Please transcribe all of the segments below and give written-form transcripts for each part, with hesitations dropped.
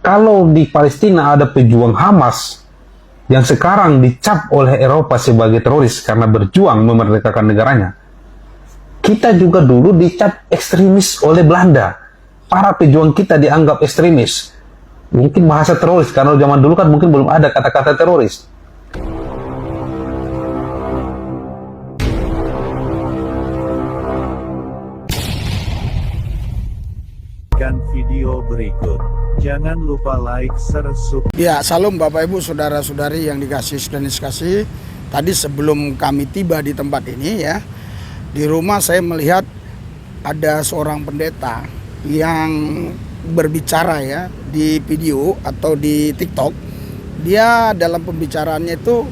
Kalau di Palestina ada pejuang Hamas yang sekarang dicap oleh Eropa sebagai teroris karena berjuang memerdekakan negaranya, kita juga dulu dicap ekstremis oleh Belanda. Para pejuang kita dianggap ekstremis. Mungkin bahasa teroris, karena zaman dulu kan mungkin belum ada kata-kata teroris. Video berikut. Jangan lupa like, share, subscribe. Ya, salam Bapak Ibu, saudara-saudari yang dikasih dan dikasih. Tadi sebelum kami tiba di tempat ini ya, di rumah saya melihat ada seorang pendeta yang berbicara ya di video atau di TikTok. Dia dalam pembicaraannya itu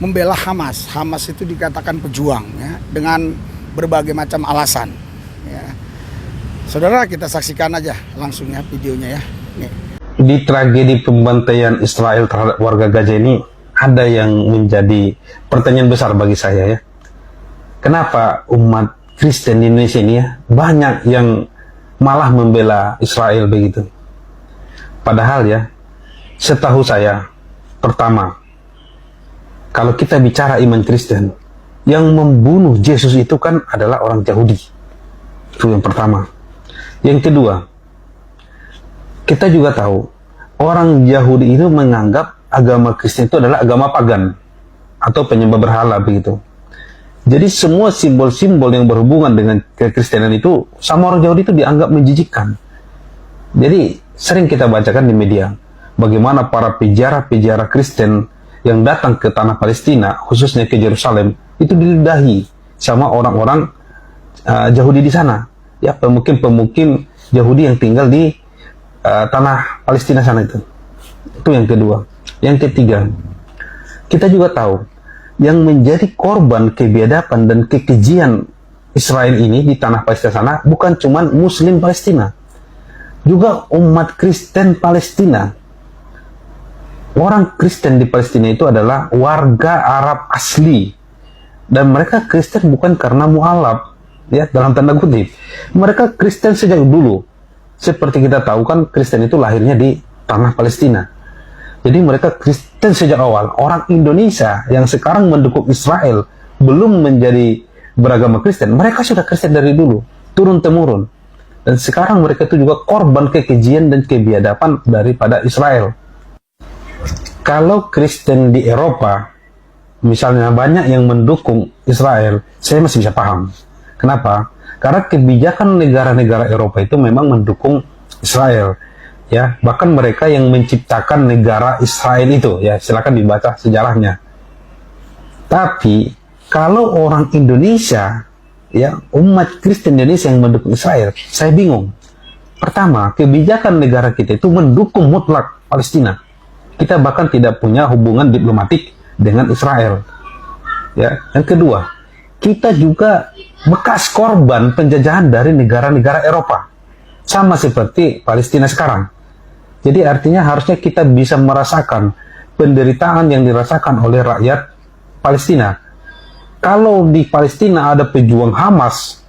membela Hamas. Hamas itu dikatakan pejuang ya, dengan berbagai macam alasan ya. Saudara, kita saksikan aja langsung ya videonya ya. Nih. Di tragedi pembantaian Israel terhadap warga Gaza ini ada yang menjadi pertanyaan besar bagi saya ya. Kenapa umat Kristen di Indonesia ini ya banyak yang malah membela Israel begitu? Padahal ya, setahu saya, pertama, kalau kita bicara iman Kristen, yang membunuh Yesus itu kan adalah orang Yahudi. Itu yang pertama. Yang kedua, kita juga tahu orang Yahudi itu menganggap agama Kristen itu adalah agama pagan atau penyembah berhala begitu. Jadi semua simbol-simbol yang berhubungan dengan kekristenan itu sama orang Yahudi itu dianggap menjijikkan. Jadi sering kita bacakan di media bagaimana para peziarah-peziarah Kristen yang datang ke tanah Palestina, khususnya ke Yerusalem, itu diludahi sama orang-orang Yahudi di sana. Ya, pemukim Yahudi yang tinggal di tanah Palestina sana itu. Itu yang kedua. Yang ketiga, kita juga tahu yang menjadi korban kebiadaban dan kekejian Israel ini di tanah Palestina sana bukan cuma Muslim Palestina, juga umat Kristen Palestina. Orang Kristen di Palestina itu adalah warga Arab asli, dan mereka Kristen bukan karena mualaf. Ya, dalam tanda kutip, mereka Kristen sejak dulu. Seperti kita tahu kan, Kristen itu lahirnya di tanah Palestina. Jadi mereka Kristen sejak awal. Orang Indonesia yang sekarang mendukung Israel belum menjadi beragama Kristen, mereka sudah Kristen dari dulu, turun temurun. Dan sekarang mereka itu juga korban kekejian dan kebiadaban daripada Israel. Kalau Kristen di Eropa, misalnya banyak yang mendukung Israel, saya masih bisa paham. Kenapa? Karena kebijakan negara-negara Eropa itu memang mendukung Israel, ya. Bahkan mereka yang menciptakan negara Israel itu, ya, silakan dibaca sejarahnya. Tapi kalau orang Indonesia, ya, umat Kristen Indonesia yang mendukung Israel, saya bingung. Pertama, kebijakan negara kita itu mendukung mutlak Palestina. Kita bahkan tidak punya hubungan diplomatik dengan Israel. Ya, yang kedua, kita juga bekas korban penjajahan dari negara-negara Eropa, sama seperti Palestina sekarang. Jadi artinya harusnya kita bisa merasakan penderitaan yang dirasakan oleh rakyat Palestina. Kalau di Palestina ada pejuang Hamas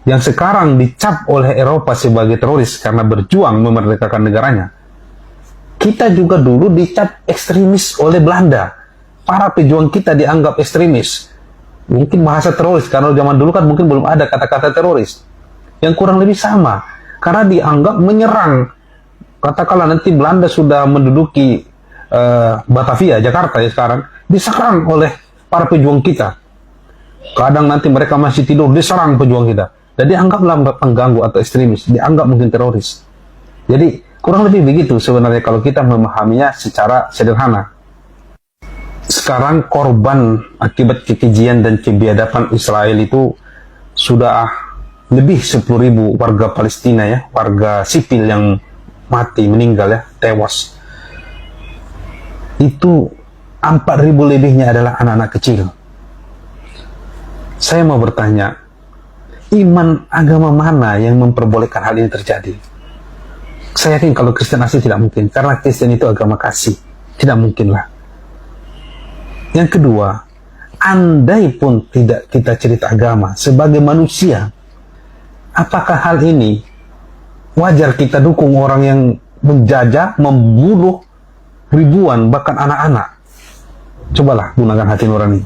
yang sekarang dicap oleh Eropa sebagai teroris karena berjuang memerdekakan negaranya, kita juga dulu dicap ekstremis oleh Belanda. Para pejuang kita dianggap ekstremis. Mungkin bahasa teroris, karena zaman dulu kan mungkin belum ada kata-kata teroris. Yang kurang lebih sama, karena dianggap menyerang. Katakanlah nanti Belanda sudah menduduki Batavia, Jakarta ya sekarang, diserang oleh para pejuang kita. Kadang nanti mereka masih tidur, diserang pejuang kita. Dan dianggaplah pengganggu atau ekstremis, dianggap mungkin teroris. Jadi kurang lebih begitu sebenarnya kalau kita memahaminya secara sederhana. Sekarang korban akibat kekejian dan kebiadaban Israel itu sudah lebih 10.000 warga Palestina ya, warga sipil yang mati, meninggal ya, tewas. Itu 4.000 lebihnya adalah anak-anak kecil. Saya mau bertanya, iman agama mana yang memperbolehkan hal ini terjadi? Saya yakin kalau Kristen asli tidak mungkin, karena Kristen itu agama kasih, tidak mungkin lah. Yang kedua, andai pun tidak kita cerita agama, sebagai manusia, apakah hal ini wajar kita dukung orang yang menjajah, membunuh ribuan bahkan anak-anak. Cobalah gunakan hati nurani.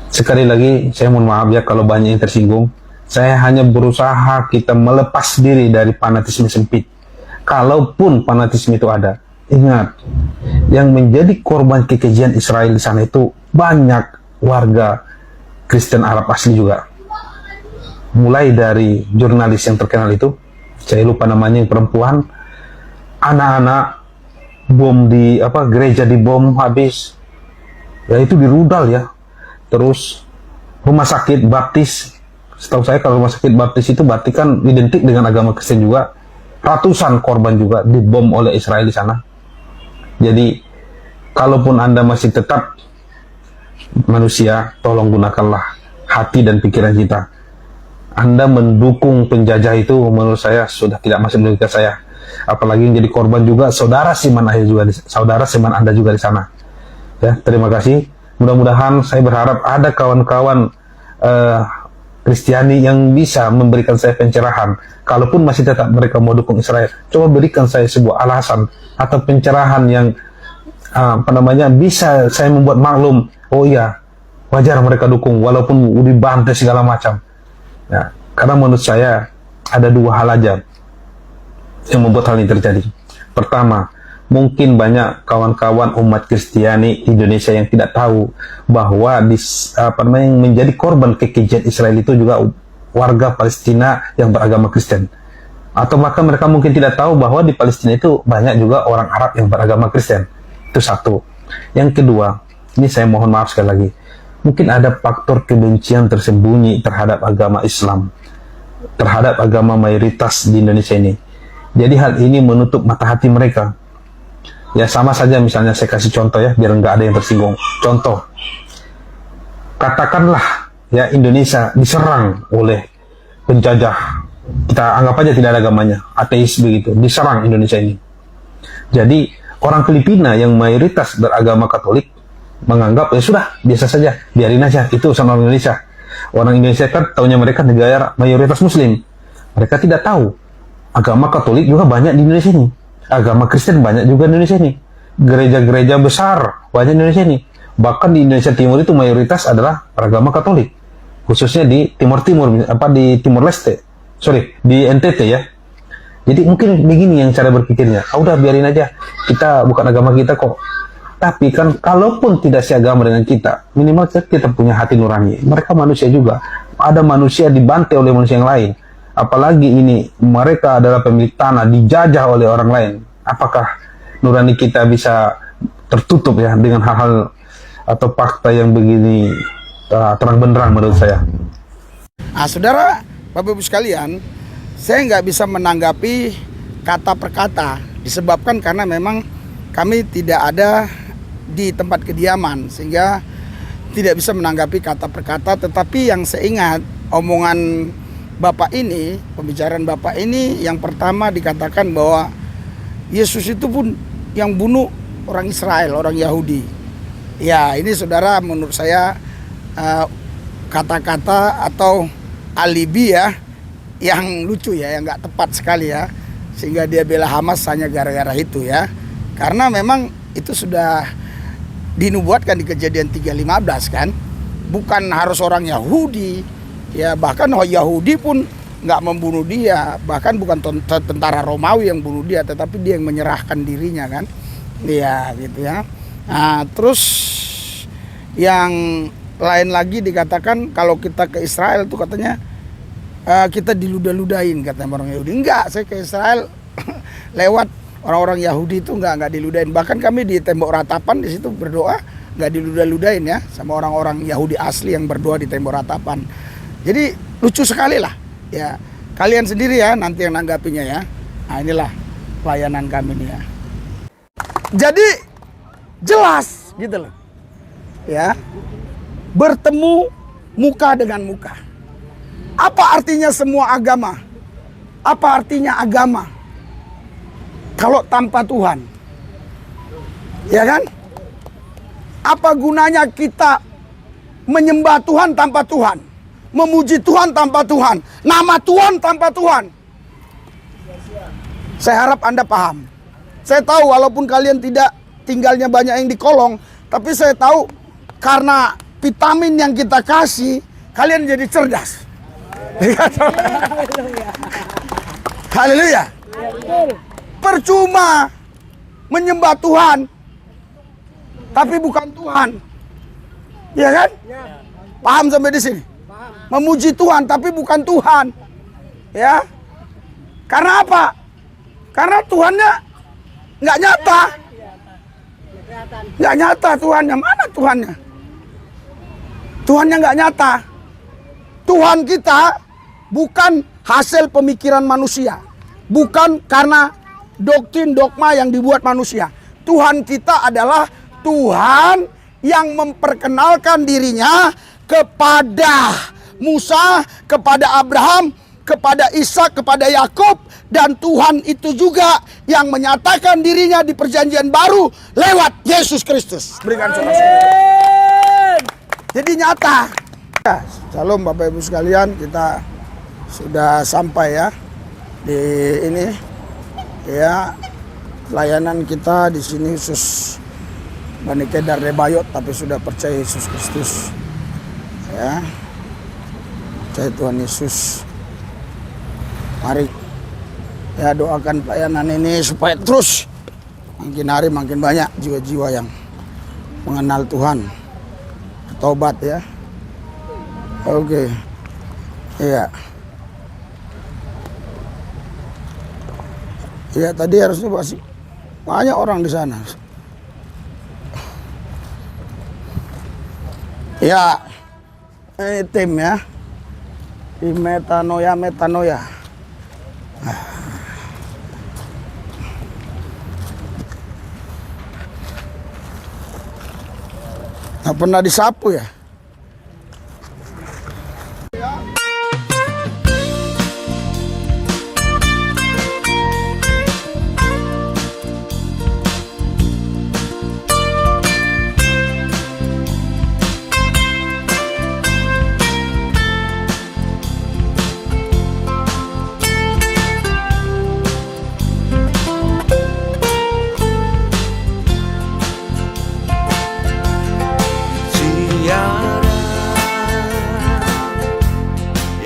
Sekali lagi saya mohon maaf ya kalau banyak yang tersinggung. Saya hanya berusaha kita melepas diri dari fanatisme sempit. Kalaupun fanatisme itu ada, ingat, yang menjadi korban kekejian Israel di sana itu banyak warga Kristen Arab asli juga. Mulai dari jurnalis yang terkenal itu, saya lupa namanya, yang perempuan, anak-anak, bom di gereja dibom habis, ya itu dirudal ya. Terus rumah sakit baptis, setahu saya kalau rumah sakit baptis itu berarti kan identik dengan agama Kristen juga. Ratusan korban juga dibom oleh Israel di sana. Jadi kalaupun Anda masih tetap manusia, tolong gunakanlah hati dan pikiran kita. Anda mendukung penjajah itu menurut saya sudah tidak masuk logika saya. Apalagi yang jadi korban juga saudara siman Anda juga di sana. Ya, terima kasih. Mudah-mudahan saya berharap ada kawan-kawan Kristiani yang bisa memberikan saya pencerahan. Kalaupun masih tetap mereka mau dukung Israel, coba berikan saya sebuah alasan atau pencerahan yang bisa saya membuat maklum. Oh iya, wajar mereka dukung walaupun dibantai segala macam. Ya, karena menurut saya ada dua hal aja yang membuat hal ini terjadi. Pertama, mungkin banyak kawan-kawan umat Kristiani Indonesia yang tidak tahu bahwa yang menjadi korban kekejian Israel itu juga warga Palestina yang beragama Kristen. Atau bahkan mereka mungkin tidak tahu bahwa di Palestina itu banyak juga orang Arab yang beragama Kristen. Itu satu. Yang kedua, ini saya mohon maaf sekali lagi, mungkin ada faktor kebencian tersembunyi terhadap agama Islam, terhadap agama mayoritas di Indonesia ini. Jadi hal ini menutup mata hati mereka. Ya sama saja, misalnya saya kasih contoh ya, biar nggak ada yang tersinggung. Contoh, katakanlah ya Indonesia diserang oleh penjajah. Kita anggap aja tidak ada agamanya, ateis begitu, diserang Indonesia ini. Jadi orang Filipina yang mayoritas beragama Katolik menganggap ya sudah biasa saja, biarin aja, itu urusan orang Indonesia. Orang Indonesia kan taunya mereka negara mayoritas Muslim. Mereka tidak tahu agama Katolik juga banyak di Indonesia ini. Agama Kristen banyak juga di Indonesia ini. Gereja-gereja besar banyak di Indonesia ini. Bahkan di Indonesia Timur itu mayoritas adalah beragama Katolik. Khususnya di Timur di Timur Leste. Di NTT ya. Jadi mungkin begini yang cara berpikirnya. Udah biarin aja. Kita bukan agama kita kok. Tapi kan kalaupun tidak seagama dengan kita, minimal kita punya hati nurani. Mereka manusia juga. Ada manusia dibantai oleh manusia yang lain. Apalagi ini mereka adalah pemilik tanah, dijajah oleh orang lain. Apakah nurani kita bisa tertutup ya dengan hal-hal atau fakta yang begini terang benderang menurut saya? Saudara, Bapak Ibu sekalian, saya nggak bisa menanggapi kata per kata disebabkan karena memang kami tidak ada di tempat kediaman sehingga tidak bisa menanggapi kata per kata. Tetapi yang saya ingat omongan Bapak ini, pembicaraan Bapak ini, yang pertama dikatakan bahwa Yesus itu pun yang bunuh orang Israel, orang Yahudi. Ya, ini saudara menurut saya kata-kata atau alibi ya, yang lucu ya, yang nggak tepat sekali ya. Sehingga dia bela Hamas hanya gara-gara itu ya. Karena memang itu sudah dinubuatkan di Kejadian 3:15 kan. Bukan harus orang Yahudi. Ya bahkan Yahudi pun nggak membunuh dia, bahkan bukan tentara Romawi yang bunuh dia, tetapi dia yang menyerahkan dirinya kan, ya gitu ya. Nah, terus yang lain lagi dikatakan kalau kita ke Israel tuh katanya kita diludah-ludahin katanya orang Yahudi. Enggak, saya ke Israel lewat orang-orang Yahudi itu nggak diludahin. Bahkan kami di tembok ratapan di situ berdoa nggak diludah-ludahin ya sama orang-orang Yahudi asli yang berdoa di tembok ratapan. Jadi lucu sekali lah ya, kalian sendiri ya nanti yang nanggapinya ya. Nah inilah pelayanan kami nih ya. Jadi jelas gitu loh ya, bertemu muka dengan muka. Apa artinya semua agama? Apa artinya agama kalau tanpa Tuhan? Ya kan? Apa gunanya kita menyembah Tuhan tanpa Tuhan? Memuji Tuhan tanpa Tuhan, nama Tuhan tanpa Tuhan. Saya harap Anda paham. Saya tahu walaupun kalian tidak tinggalnya banyak yang di kolong, tapi saya tahu karena vitamin yang kita kasih, kalian jadi cerdas. Haleluya. Percuma menyembah Tuhan, tapi bukan Tuhan. Iya kan? Paham sampai di sini? Memuji Tuhan, tapi bukan Tuhan. Ya. Karena apa? Karena Tuhannya nggak nyata. Nggak nyata Tuhannya. Mana Tuhannya? Tuhannya nggak nyata. Tuhan kita bukan hasil pemikiran manusia. Bukan karena doktrin dogma yang dibuat manusia. Tuhan kita adalah Tuhan yang memperkenalkan dirinya kepada Musa, kepada Abraham, kepada Ishak, kepada Yakub, dan Tuhan itu juga yang menyatakan dirinya di perjanjian baru lewat Yesus Kristus. Berikan sorak-sorai. Jadi nyata. Ya, Shalom Bapak Ibu sekalian, kita sudah sampai ya di ini ya, pelayanan kita di sini khusus Bani Kedar Rebayot, tapi sudah percaya Yesus Kristus ya, percaya Tuhan Yesus. Mari ya doakan pelayanan ini supaya terus makin hari makin banyak jiwa-jiwa yang mengenal Tuhan, bertobat ya. Oke. Iya. Iya, tadi harusnya masih banyak orang di sana. Ya, ini tim ya, tim metanoia. Nggak pernah disapu ya.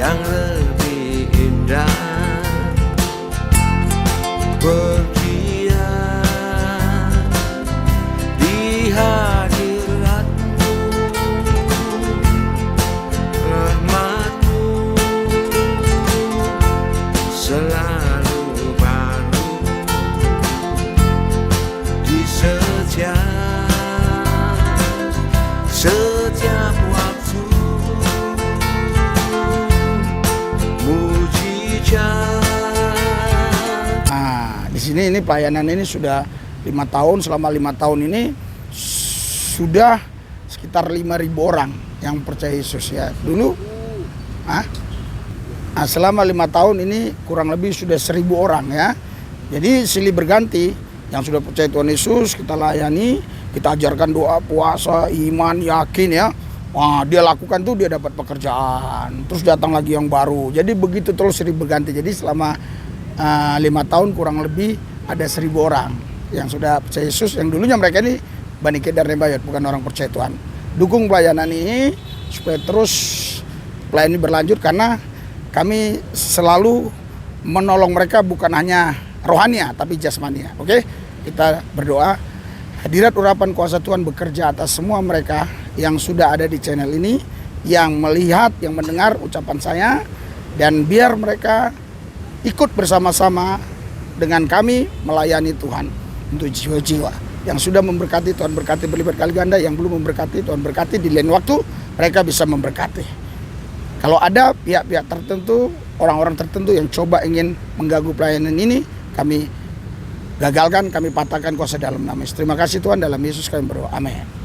Yang lebih indah berdiam di hadirat-Mu, rahmat-Mu selalu baru di setiap waktu. Nah, di sini ini pelayanan ini sudah 5 tahun. Selama 5 tahun ini sudah sekitar 5.000 orang yang percaya Yesus ya. Dulu, nah, selama 5 tahun ini kurang lebih sudah 1.000 orang ya. Jadi silih berganti yang sudah percaya Tuhan Yesus kita layani, kita ajarkan doa, puasa, iman, yakin ya. Wah, dia lakukan tuh dia dapat pekerjaan, terus datang lagi yang baru. Jadi begitu terus silih berganti. Jadi selama 5 tahun kurang lebih ada 1.000 orang yang sudah percaya Yesus. Yang dulunya mereka ini Bani Kedar Rebayot, bukan orang percaya Tuhan. Dukung pelayanan ini supaya terus pelayanan ini berlanjut, karena kami selalu menolong mereka bukan hanya rohania tapi jasmania. Oke, kita berdoa. Hadirat urapan kuasa Tuhan bekerja atas semua mereka yang sudah ada di channel ini, yang melihat, yang mendengar ucapan saya, dan biar mereka ikut bersama-sama dengan kami melayani Tuhan untuk jiwa-jiwa yang sudah memberkati. Tuhan berkati berlipat kali ganda, yang belum memberkati Tuhan berkati, di lain waktu mereka bisa memberkati. Kalau ada pihak-pihak tertentu, orang-orang tertentu yang coba ingin mengganggu pelayanan ini, kami gagalkan, kami patahkan kuasa dalam nama Yesus. Terima kasih Tuhan, dalam Yesus kami berdoa, amin.